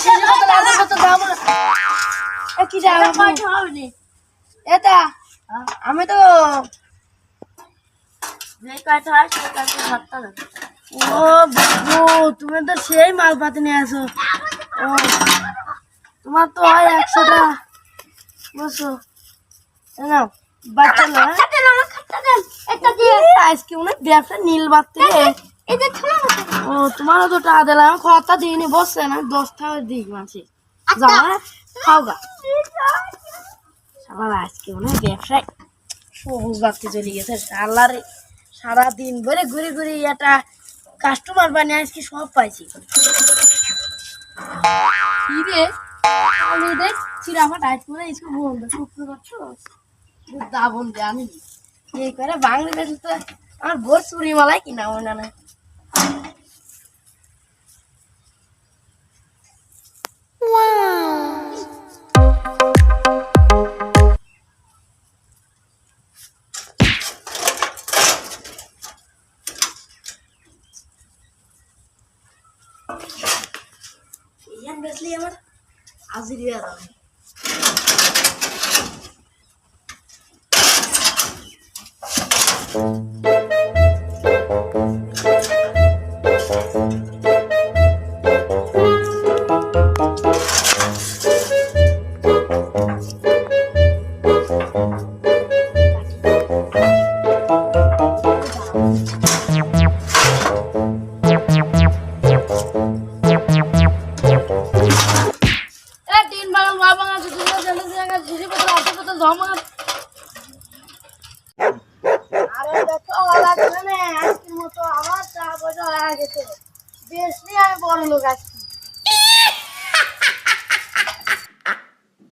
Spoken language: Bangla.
শেষে কত লাগার কত দাম কি দাম কয়টা হবে নি এটা আমি তো যে কয়টা হয় সেই কয়টা ভাতটা লাগে ও বাবু তুমি তো সেই মাল পাতি নিয়ে আসো ও তোমার তো হয় 100টা বুঝছো নাও বাচ্চা না একটা দিয়ে আজকে মনে ব্যবসা নীল বাড়তে ও তোমারও তো টাকা দিলাম আমি খরচা দিইনি বসছে না 10 টাকা দিই মাসে যাও খাও গা সারা আজকে মনে ব্যবসায় সবুজ বাড়তে চলে গেছে সালারে সারাদিন ধরে ঘুরে ঘুরে একটা কাস্টমার বানিয়ে আজকে সব পাইছি কি রে আমি দেখ চিরামা টাইট করে इसको बोल दो শুক্র করছো দাবন জানি এই করে বাংলাদেশে তো আমার ভোর চুরি মালাই কিনা মনে না ইয়ান বেসলি আমার আজিরিয়া দাও আজকের মতো আবার টাকা পয়সা হয়ে গেছে বেশ নিয়ে আমি বড় লোক আছি